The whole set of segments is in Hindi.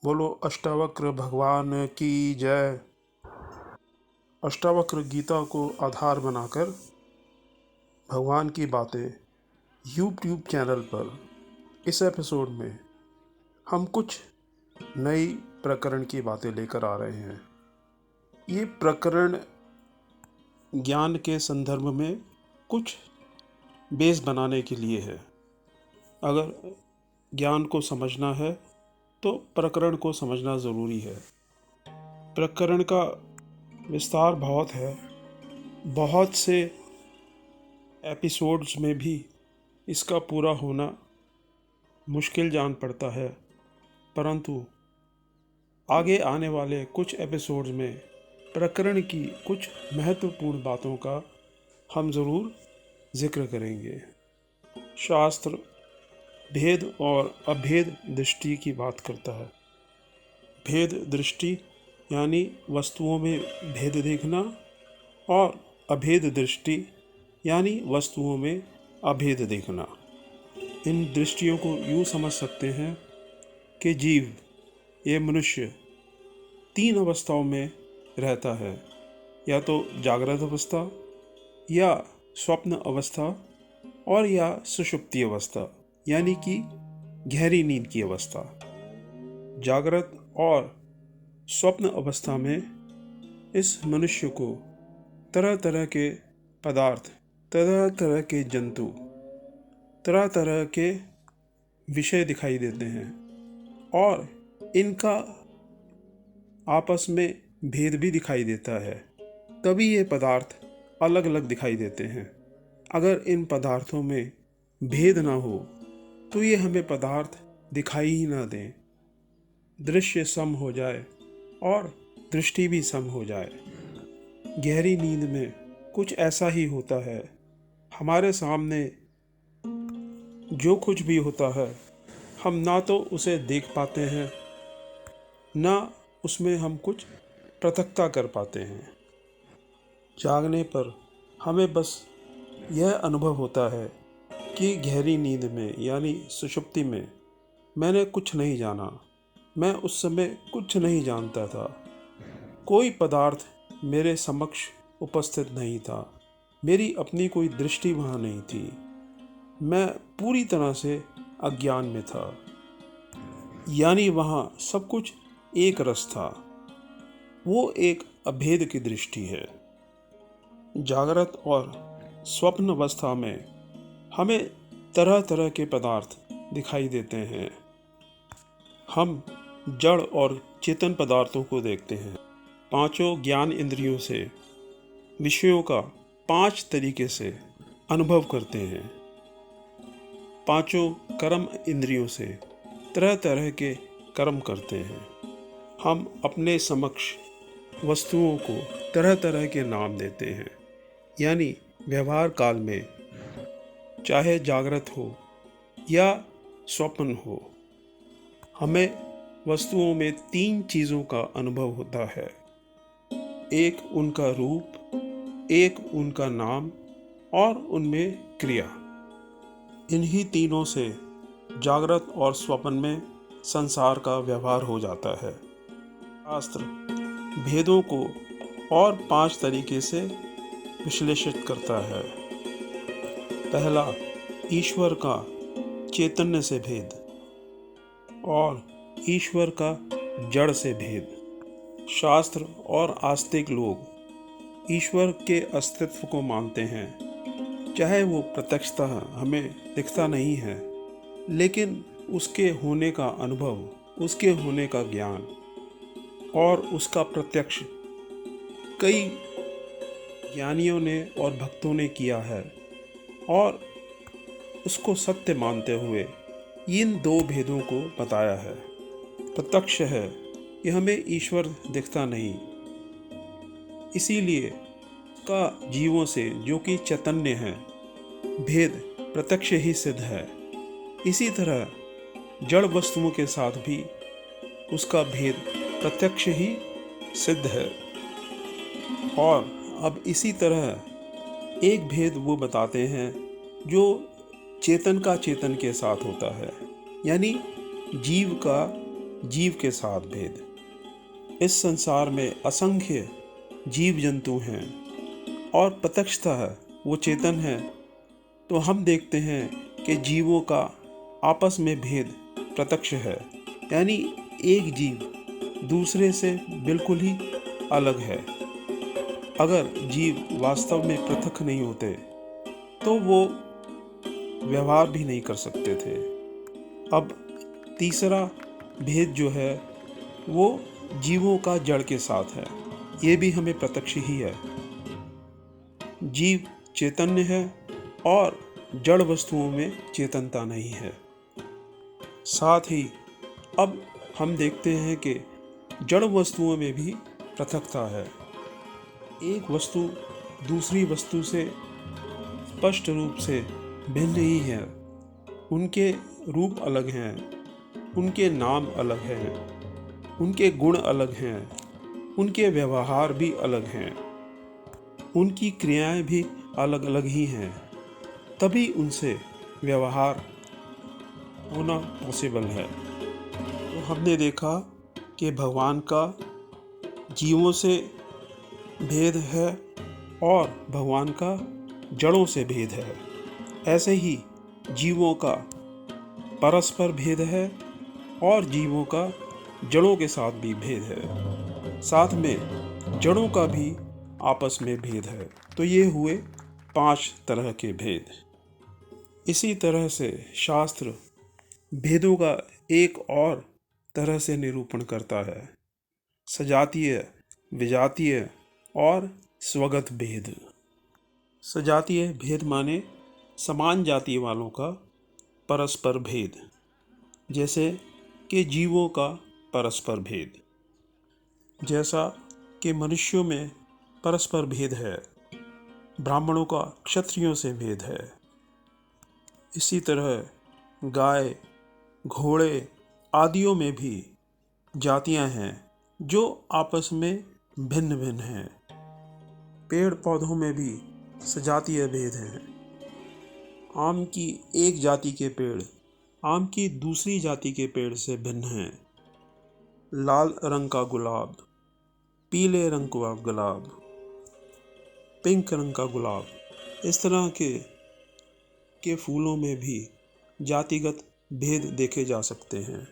बोलो अष्टावक्र भगवान की जय। अष्टावक्र गीता को आधार बनाकर भगवान की बातें यूट्यूब चैनल पर इस एपिसोड में हम कुछ नई प्रकरण की बातें लेकर आ रहे हैं। ये प्रकरण ज्ञान के संदर्भ में कुछ बेस बनाने के लिए है। अगर ज्ञान को समझना है तो प्रकरण को समझना ज़रूरी है। प्रकरण का विस्तार बहुत है, बहुत से एपिसोड्स में भी इसका पूरा होना मुश्किल जान पड़ता है, परंतु आगे आने वाले कुछ एपिसोड्स में प्रकरण की कुछ महत्वपूर्ण बातों का हम ज़रूर जिक्र करेंगे। शास्त्र भेद और अभेद दृष्टि की बात करता है। भेद दृष्टि यानी वस्तुओं में भेद देखना, और अभेद दृष्टि यानी वस्तुओं में अभेद देखना। इन दृष्टियों को यूँ समझ सकते हैं कि जीव, ये मनुष्य, तीन अवस्थाओं में रहता है, या तो जागृत अवस्था, या स्वप्न अवस्था, और या सुषुप्ति अवस्था यानी कि गहरी नींद की अवस्था। जागृत और स्वप्न अवस्था में इस मनुष्य को तरह तरह के पदार्थ, तरह तरह के जंतु, तरह तरह के विषय दिखाई देते हैं, और इनका आपस में भेद भी दिखाई देता है। तभी ये पदार्थ अलग अलग दिखाई देते हैं। अगर इन पदार्थों में भेद ना हो तो ये हमें पदार्थ दिखाई ही ना दें, दृश्य सम हो जाए और दृष्टि भी सम हो जाए। गहरी नींद में कुछ ऐसा ही होता है। हमारे सामने जो कुछ भी होता है, हम ना तो उसे देख पाते हैं, ना उसमें हम कुछ पृथक्ता कर पाते हैं। जागने पर हमें बस यह अनुभव होता है कि गहरी नींद में यानी सुषुप्ति में मैंने कुछ नहीं जाना, मैं उस समय कुछ नहीं जानता था, कोई पदार्थ मेरे समक्ष उपस्थित नहीं था, मेरी अपनी कोई दृष्टि वहाँ नहीं थी, मैं पूरी तरह से अज्ञान में था। यानी वहाँ सब कुछ एक रस था। वो एक अभेद की दृष्टि है। जागृत और स्वप्न अवस्था में हमें तरह तरह के पदार्थ दिखाई देते हैं। हम जड़ और चेतन पदार्थों को देखते हैं। पांचों ज्ञान इंद्रियों से विषयों का 5 तरीके से अनुभव करते हैं। पांचों कर्म इंद्रियों से तरह तरह के कर्म करते हैं। हम अपने समक्ष वस्तुओं को तरह तरह के नाम देते हैं। यानी व्यवहार काल में, चाहे जागृत हो या स्वप्न हो, हमें वस्तुओं में 3 चीज़ों का अनुभव होता है। एक उनका रूप, एक उनका नाम, और उनमें क्रिया। इन्हीं तीनों से जागृत और स्वप्न में संसार का व्यवहार हो जाता है। शास्त्र भेदों को और 5 तरीके से विश्लेषित करता है। पहला, ईश्वर का चैतन्य से भेद, और ईश्वर का जड़ से भेद। शास्त्र और आस्तिक लोग ईश्वर के अस्तित्व को मानते हैं, चाहे वो प्रत्यक्षतः हमें दिखता नहीं है, लेकिन उसके होने का अनुभव, उसके होने का ज्ञान और उसका प्रत्यक्ष कई ज्ञानियों ने और भक्तों ने किया है, और उसको सत्य मानते हुए इन 2 भेदों को बताया है। प्रत्यक्ष है कि हमें ईश्वर दिखता नहीं, इसीलिए का जीवों से, जो कि चैतन्य है, भेद प्रत्यक्ष ही सिद्ध है। इसी तरह जड़ वस्तुओं के साथ भी उसका भेद प्रत्यक्ष ही सिद्ध है। और अब इसी तरह एक भेद वो बताते हैं जो चेतन का चेतन के साथ होता है, यानी जीव का जीव के साथ भेद। इस संसार में असंख्य जीव जंतु हैं और प्रत्यक्षतः वो चेतन है, तो हम देखते हैं कि जीवों का आपस में भेद प्रत्यक्ष है। यानी एक जीव दूसरे से बिल्कुल ही अलग है। अगर जीव वास्तव में पृथक नहीं होते तो वो व्यवहार भी नहीं कर सकते थे। अब तीसरा भेद जो है वो जीवों का जड़ के साथ है। ये भी हमें प्रत्यक्ष ही है। जीव चैतन्य है और जड़ वस्तुओं में चेतनता नहीं है। साथ ही अब हम देखते हैं कि जड़ वस्तुओं में भी पृथकता है। एक वस्तु दूसरी वस्तु से स्पष्ट रूप से भिन्न ही है। उनके रूप अलग हैं, उनके नाम अलग हैं, उनके गुण अलग हैं, उनके व्यवहार भी अलग हैं, उनकी क्रियाएं भी अलग अलग ही हैं। तभी उनसे व्यवहार होना पॉसिबल है। तो हमने देखा कि भगवान का जीवों से भेद है और भगवान का जड़ों से भेद है। ऐसे ही जीवों का परस्पर भेद है और जीवों का जड़ों के साथ भी भेद है। साथ में जड़ों का भी आपस में भेद है। तो ये हुए 5 तरह के भेद। इसी तरह से शास्त्र भेदों का एक और तरह से निरूपण करता है। सजातीय, विजातीय और स्वगत भेद। सजातीय भेद माने समान जाति वालों का परस्पर भेद, जैसे कि जीवों का परस्पर भेद। जैसा कि मनुष्यों में परस्पर भेद है, ब्राह्मणों का क्षत्रियों से भेद है। इसी तरह गाय, घोड़े आदियों में भी जातियां हैं जो आपस में भिन्न भिन्न हैं। पेड़ पौधों में भी सजातीय भेद हैं। आम की एक जाति के पेड़ आम की दूसरी जाति के पेड़ से भिन्न हैं। लाल रंग का गुलाब, पीले रंग का गुलाब, पिंक रंग का गुलाब, इस तरह के फूलों में भी जातिगत भेद देखे जा सकते हैं।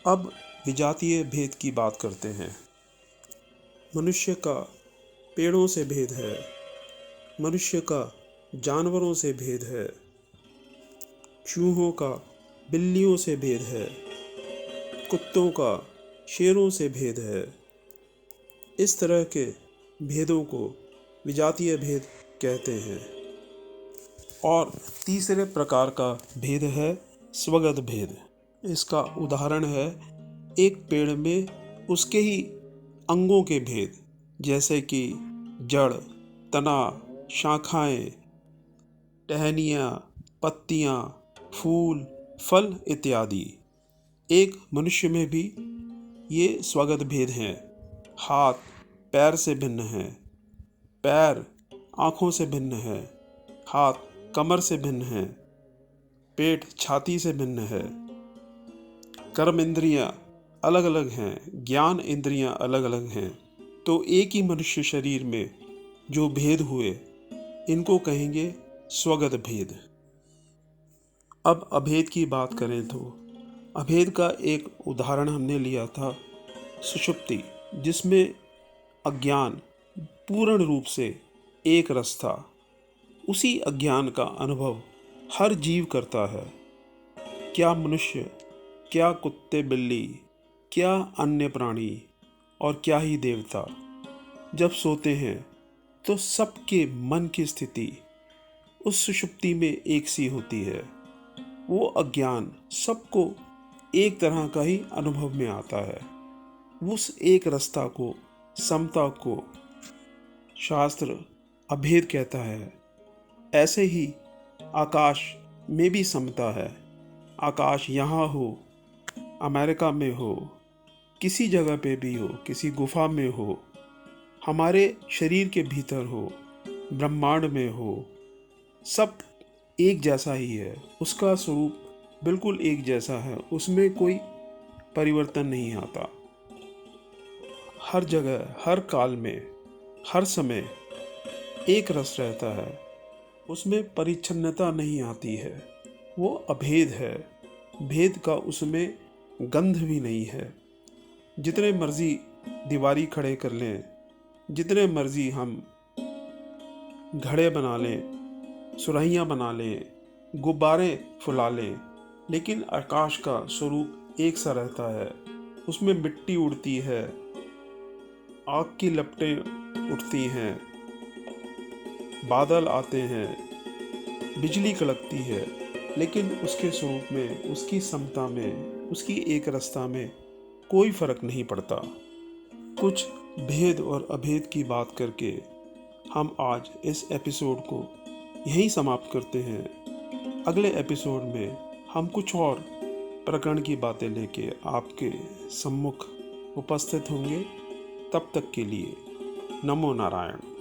अब विजातीय भेद की बात करते हैं। मनुष्य का पेड़ों से भेद है, मनुष्य का जानवरों से भेद है, चूहों का बिल्लियों से भेद है, कुत्तों का शेरों से भेद है। इस तरह के भेदों को विजातीय भेद कहते हैं। और तीसरे प्रकार का भेद है स्वगत भेद। इसका उदाहरण है एक पेड़ में उसके ही अंगों के भेद, जैसे कि जड़, तना, शाखाएं, टहनियाँ, पत्तियाँ, फूल, फल इत्यादि। एक मनुष्य में भी ये स्वगत भेद हैं। हाथ पैर से भिन्न हैं, पैर आँखों से भिन्न है, हाथ कमर से भिन्न है, पेट छाती से भिन्न है, कर्म इंद्रियाँ अलग अलग हैं, ज्ञान इंद्रियाँ अलग अलग हैं। तो एक ही मनुष्य शरीर में जो भेद हुए, इनको कहेंगे स्वगत भेद। अब अभेद की बात करें तो अभेद का एक उदाहरण हमने लिया था सुषुप्ति, जिसमें अज्ञान पूर्ण रूप से एक रस था। उसी अज्ञान का अनुभव हर जीव करता है। क्या मनुष्य, क्या कुत्ते बिल्ली, क्या अन्य प्राणी और क्या ही देवता जब सोते हैं तो सबके मन की स्थिति उस सुषुप्ति में एक सी होती है। वो अज्ञान सबको एक तरह का ही अनुभव में आता है। उस एक रसता को, समता को शास्त्र अभेद कहता है। ऐसे ही आकाश में भी समता है। आकाश यहाँ हो, अमेरिका में हो, किसी जगह पे भी हो, किसी गुफा में हो, हमारे शरीर के भीतर हो, ब्रह्मांड में हो, सब एक जैसा ही है। उसका स्वरूप बिल्कुल एक जैसा है। उसमें कोई परिवर्तन नहीं आता। हर जगह, हर काल में, हर समय एक रस रहता है, उसमें परिच्छन्नता नहीं आती है, वो अभेद है, भेद का उसमें गंध भी नहीं है। जितने मर्जी दीवारी खड़े कर लें, जितने मर्जी हम घड़े बना लें, सुराहियाँ बना लें, गुब्बारे फुला लें, लेकिन आकाश का स्वरूप एक सा रहता है। उसमें मिट्टी उड़ती है, आग की लपटें उठती हैं, बादल आते हैं, बिजली कड़कती है, लेकिन उसके स्वरूप में, उसकी समता में, उसकी एक रसता में कोई फर्क नहीं पड़ता। कुछ भेद और अभेद की बात करके हम आज इस एपिसोड को यहीं समाप्त करते हैं। अगले एपिसोड में हम कुछ और प्रकरण की बातें लेके आपके सम्मुख उपस्थित होंगे। तब तक के लिए नमो नारायण।